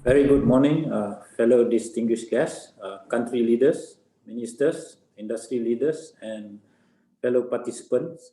Very good morning, fellow distinguished guests, country leaders, ministers, industry leaders, and fellow participants.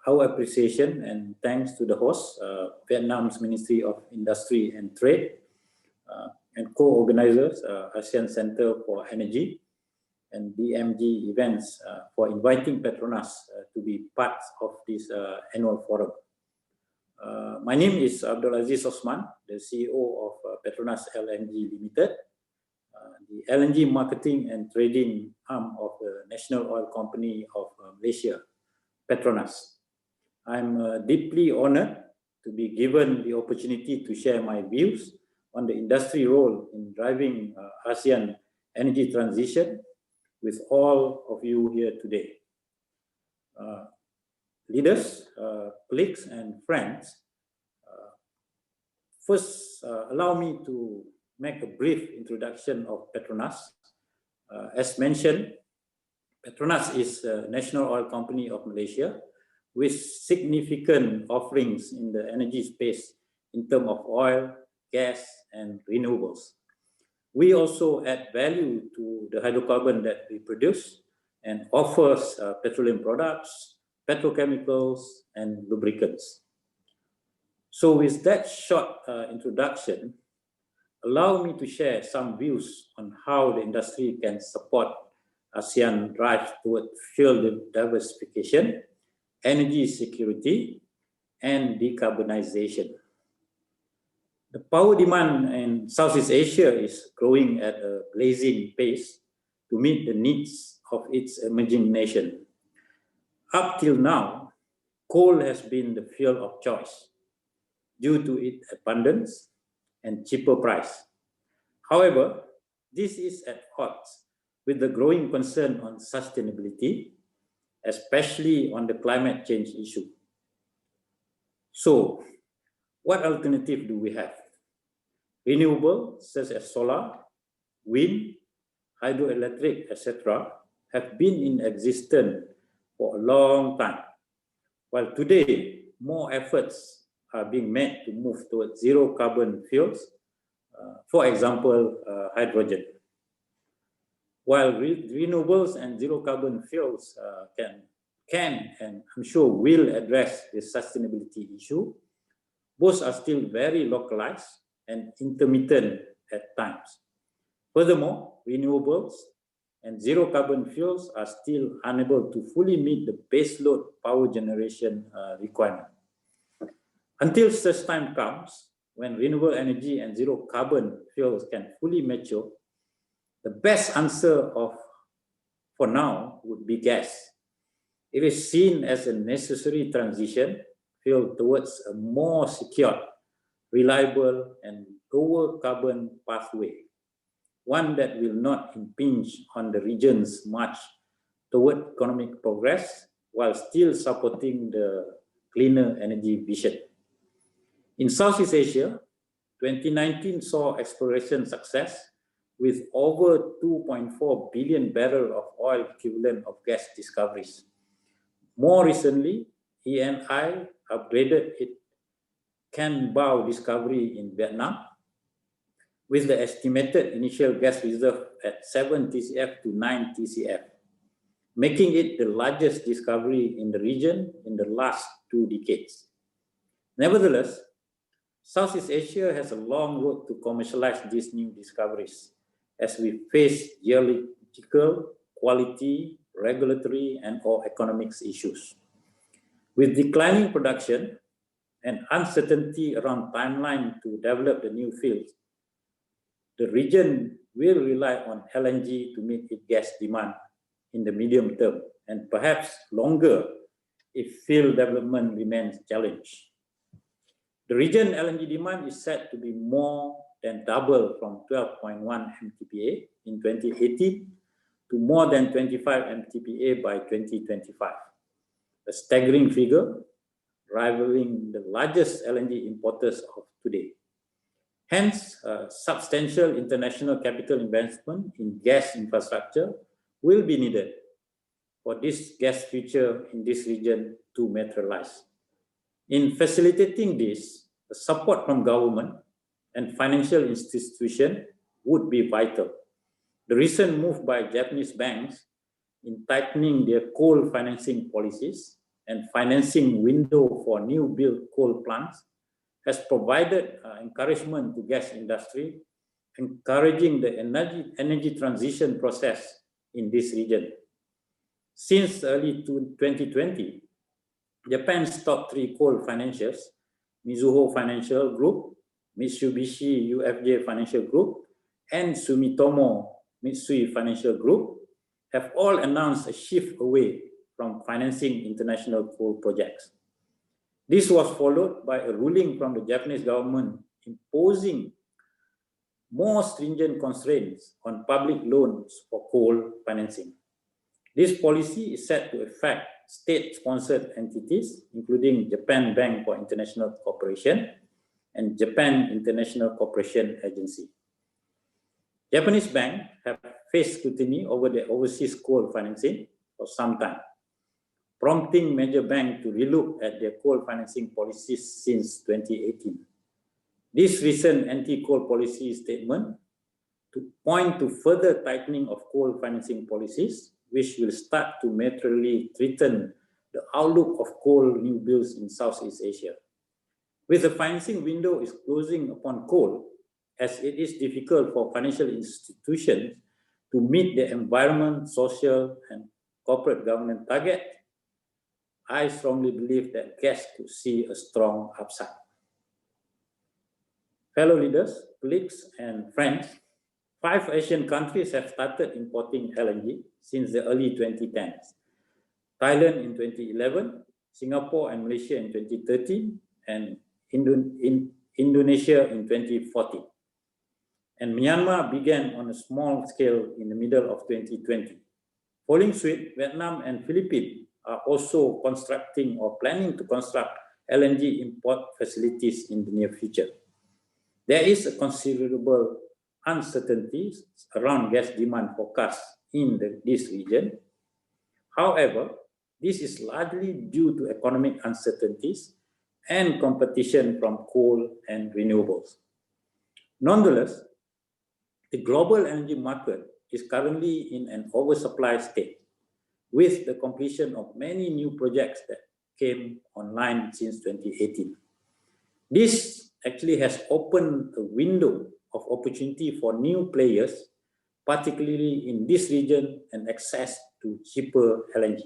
Our appreciation and thanks to the host, Vietnam's Ministry of Industry and Trade, and co-organizers, ASEAN Center for Energy and BMG events for inviting Petronas to be part of this annual forum. My name is Abdul Aziz Othman, the CEO of Petronas LNG Limited, the LNG marketing and trading arm of the National Oil Company of Malaysia, Petronas. I'm deeply honored to be given the opportunity to share my views on the industry role in driving ASEAN energy transition with all of you here today. Leaders, colleagues, and friends, first allow me to make a brief introduction of Petronas. As mentioned, Petronas is a national oil company of Malaysia with significant offerings in the energy space in terms of oil, gas, and renewables. We also add value to the hydrocarbon that we produce and offers petroleum products, petrochemicals, and lubricants. So with that short introduction, allow me to share some views on how the industry can support ASEAN drive toward fuel diversification, energy security, and decarbonization. The power demand in Southeast Asia is growing at a blazing pace to meet the needs of its emerging nation. Up till now, coal has been the fuel of choice due to its abundance and cheaper price. However, this is at odds with the growing concern on sustainability, especially on the climate change issue. So, what alternative do we have? Renewables such as solar, wind, hydroelectric, etc. have been in existence for a long time, while today more efforts are being made to move towards zero carbon fuels, for example, hydrogen. While renewables and zero carbon fuels can and I'm sure will address the sustainability issue, both are still very localized and intermittent at times. Furthermore, renewables and zero carbon fuels are still unable to fully meet the baseload power generation requirement. Until such time comes when renewable energy and zero carbon fuels can fully mature, the best answer for now would be gas. It is seen as a necessary transition fuel towards a more secure, reliable, and lower carbon pathway, one that will not impinge on the region's march toward economic progress while still supporting the cleaner energy vision. In Southeast Asia, 2019 saw exploration success with over 2.4 billion barrels of oil equivalent of gas discoveries. More recently, ENGIE upgraded its Can Bao discovery in Vietnam with the estimated initial gas reserve at 7 TCF to 9 TCF, making it the largest discovery in the region in the last 2 decades. Nevertheless, Southeast Asia has a long road to commercialize these new discoveries as we face geological, quality, regulatory, and/or economics issues. With declining production and uncertainty around timeline to develop the new fields, the region will rely on LNG to meet its gas demand in the medium term and perhaps longer if field development remains challenged. The region LNG demand is set to be more than double from 12.1 MTPA in 2018 to more than 25 MTPA by 2025, a staggering figure rivaling the largest LNG importers of today. Hence, substantial international capital investment in gas infrastructure will be needed for this gas future in this region to materialize. In facilitating this, the support from government and financial institutions would be vital. The recent move by Japanese banks in tightening their coal financing policies and financing window for new build coal plants has provided encouragement to gas industry, encouraging the energy transition process in this region. Since early 2020, Japan's top 3 coal financiers, Mizuho Financial Group, Mitsubishi UFJ Financial Group, and Sumitomo Mitsui Financial Group, have all announced a shift away from financing international coal projects. This was followed by a ruling from the Japanese government imposing more stringent constraints on public loans for coal financing. This policy is set to affect state-sponsored entities, including Japan Bank for International Cooperation and Japan International Cooperation Agency. Japanese banks have faced scrutiny over their overseas coal financing for some time, prompting major banks to relook at their coal financing policies since 2018. This recent anti-coal policy statement to point to further tightening of coal financing policies, which will start to materially threaten the outlook of coal new builds in Southeast Asia. With the financing window is closing upon coal, as it is difficult for financial institutions to meet the environment, social, and corporate governance target, I strongly believe that gas could see a strong upside. Fellow leaders, colleagues, and friends, 5 Asian countries have started importing LNG since the early 2010s. Thailand in 2011, Singapore and Malaysia in 2013, and Indonesia in 2014. And Myanmar began on a small scale in the middle of 2020. Following suit, Vietnam and Philippines are also constructing or planning to construct LNG import facilities in the near future. There is a considerable uncertainty around gas demand forecast in this region. However, this is largely due to economic uncertainties and competition from coal and renewables. Nonetheless, the global energy market is currently in an oversupply state, with the completion of many new projects that came online since 2018. This actually has opened a window of opportunity for new players, particularly in this region, and access to cheaper LNG.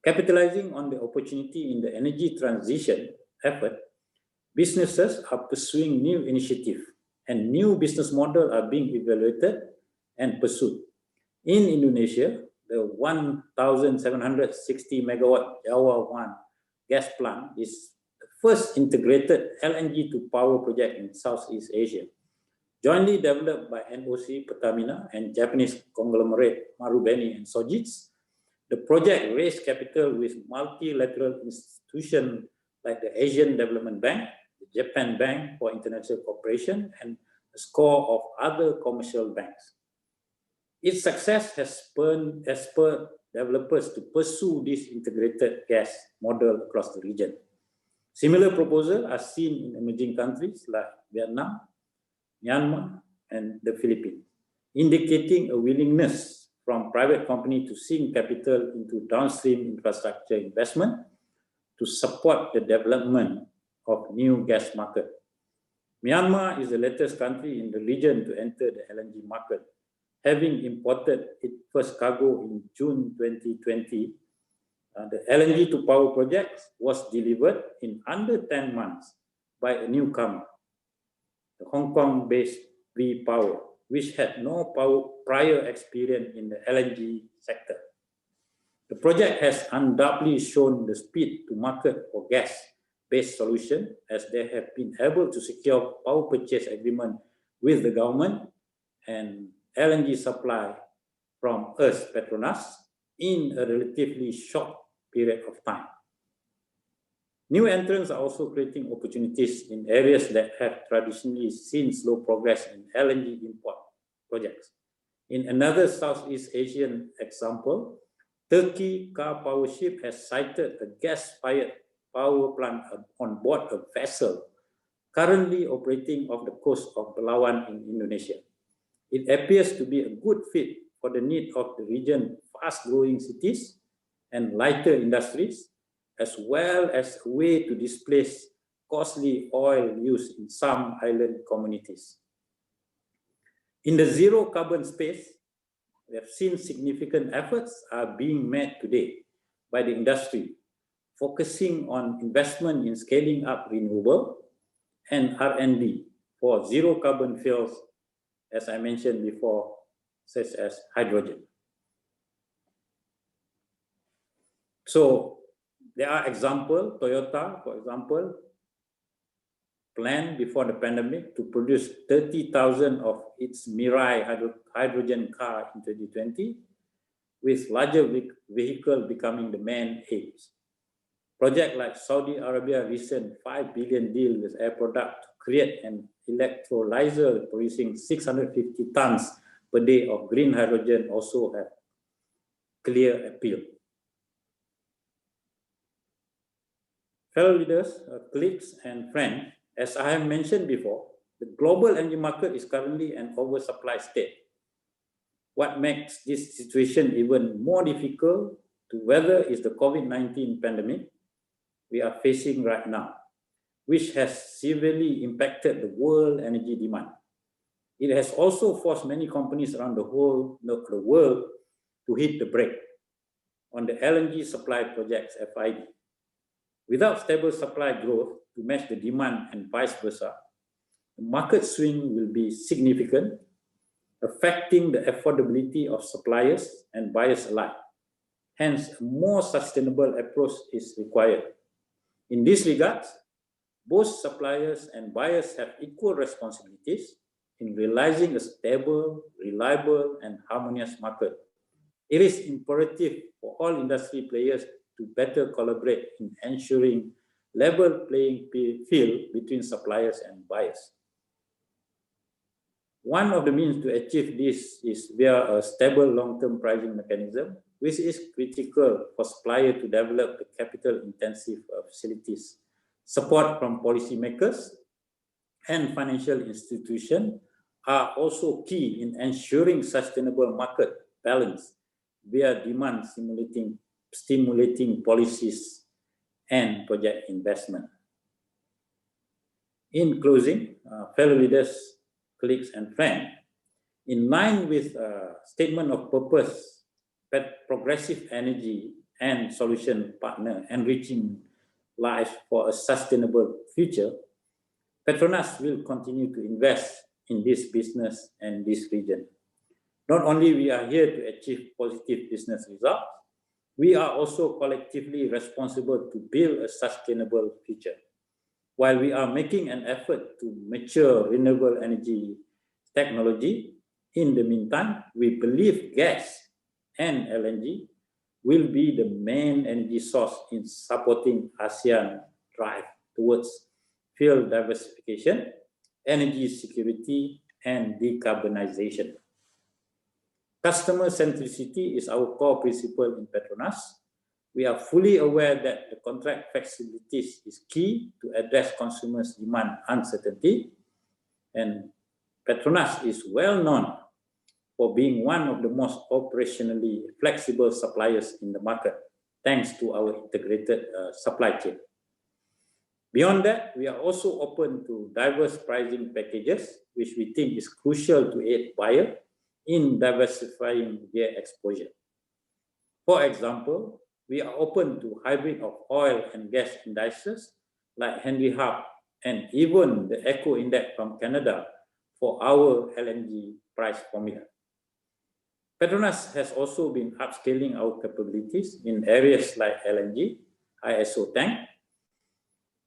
Capitalizing on the opportunity in the energy transition effort, businesses are pursuing new initiatives and new business models are being evaluated and pursued. In Indonesia, the 1,760 megawatt Jawa 1 gas plant is the first integrated LNG to power project in Southeast Asia, jointly developed by NOC Pertamina and Japanese conglomerate Marubeni and Sojitz. The project raised capital with multilateral institutions like the Asian Development Bank, the Japan Bank for International Cooperation, and a score of other commercial banks. Its success has spurred developers to pursue this integrated gas model across the region. Similar proposals are seen in emerging countries like Vietnam, Myanmar, and the Philippines, indicating a willingness from private companies to sink capital into downstream infrastructure investment to support the development of new gas market. Myanmar is the latest country in the region to enter the LNG market, having imported its first cargo in June 2020. The LNG to power project was delivered in under 10 months by a newcomer, the Hong Kong-based V-Power, which had no prior experience in the LNG sector. The project has undoubtedly shown the speed to market for gas-based solution, as they have been able to secure power purchase agreement with the government and LNG supply from us, Petronas, in a relatively short period of time. New entrants are also creating opportunities in areas that have traditionally seen slow progress in LNG import projects. In another Southeast Asian example, Turkey Car Power Ship has sited a gas-fired power plant on board a vessel currently operating off the coast of Palawan in Indonesia. It appears to be a good fit for the need of the region's fast-growing cities and lighter industries, as well as a way to displace costly oil use in some island communities. In the zero carbon space, we have seen significant efforts are being made today by the industry, focusing on investment in scaling up renewable and R&D for zero carbon fuels, as I mentioned before, such as hydrogen. So there are examples, Toyota, for example, planned before the pandemic to produce 30,000 of its Mirai hydrogen car in 2020, with larger vehicle becoming the main aims. Projects like Saudi Arabia's recent $5 billion deal with Air Product to create an electrolyzer producing 650 tons per day of green hydrogen also have clear appeal. Fellow leaders, colleagues, and friends, as I have mentioned before, the global energy market is currently an oversupply state. What makes this situation even more difficult to weather is the COVID-19 pandemic we are facing right now, which has severely impacted the world energy demand. It has also forced many companies around the world to hit the brake on the LNG supply projects FID. Without stable supply growth to match the demand and vice versa, the market swing will be significant, affecting the affordability of suppliers and buyers alike. Hence, a more sustainable approach is required. In this regard, both suppliers and buyers have equal responsibilities in realizing a stable, reliable, and harmonious market. It is imperative for all industry players to better collaborate in ensuring level playing field between suppliers and buyers. One of the means to achieve this is via a stable long-term pricing mechanism, which is critical for suppliers to develop the capital-intensive facilities. Support from policymakers and financial institutions are also key in ensuring sustainable market balance via demand stimulating policies and project investment. In closing, fellow leaders, colleagues, and friends, in line with a statement of purpose, progressive energy and solution partner enriching life for a sustainable future, Petronas will continue to invest in this business and this region. Not only we are here to achieve positive business results, we are also collectively responsible to build a sustainable future. While we are making an effort to mature renewable energy technology, in the meantime, we believe gas and LNG will be the main energy source in supporting ASEAN drive towards fuel diversification, energy security, and decarbonization. Customer centricity is our core principle in Petronas. We are fully aware that the contract flexibilities is key to address consumers' demand uncertainty, and Petronas is well known for being one of the most operationally flexible suppliers in the market, thanks to our integrated supply chain. Beyond that, we are also open to diverse pricing packages, which we think is crucial to aid buyers in diversifying their exposure. For example, we are open to hybrid of oil and gas indices like Henry Hub and even the Eco Index from Canada for our LNG price formula. Petronas has also been upscaling our capabilities in areas like LNG, ISO tank,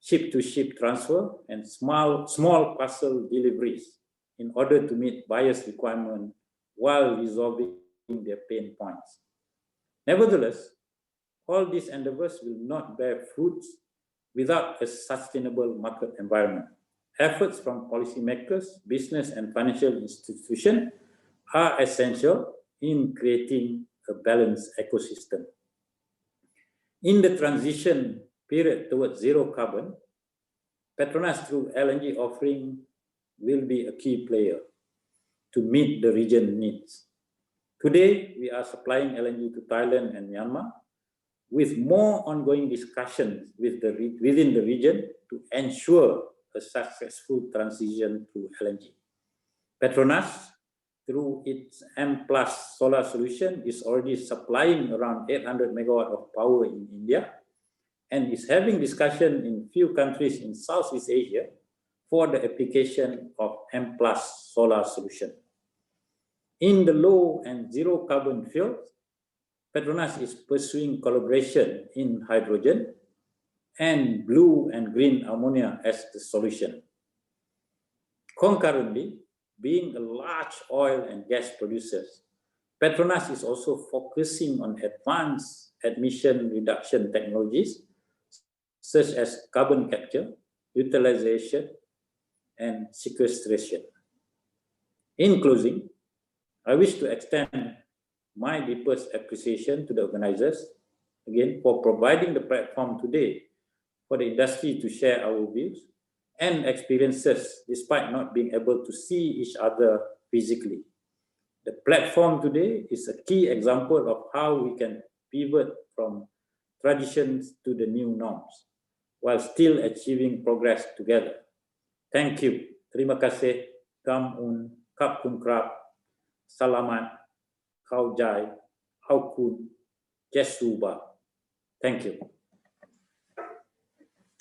ship-to-ship transfer, and small parcel deliveries in order to meet buyers' requirements while resolving their pain points. Nevertheless, all these endeavors will not bear fruits without a sustainable market environment. Efforts from policymakers, business, and financial institutions are essential in creating a balanced ecosystem. In the transition period towards zero carbon, Petronas through LNG offering will be a key player to meet the region needs. Today, we are supplying LNG to Thailand and Myanmar, with more ongoing discussions within the region to ensure a successful transition to LNG. Petronas, through its M+ solar solution, is already supplying around 800 megawatt of power in India and is having discussion in few countries in Southeast Asia for the application of M+ solar solution. In the low and zero carbon fields, Petronas is pursuing collaboration in hydrogen and blue and green ammonia as the solution. Concurrently, being a large oil and gas producer, Petronas is also focusing on advanced emission reduction technologies such as carbon capture, utilization, and sequestration. In closing, I wish to extend my deepest appreciation to the organizers, again, for providing the platform today for the industry to share our views and experiences despite not being able to see each other physically. The platform today is a key example of how we can pivot from traditions to the new norms while still achieving progress together. Thank you. Terima kasih. Kamun, Kap Kun Krap, Salamat, Kau Jai, Hau Kun, Jesuba. Thank you.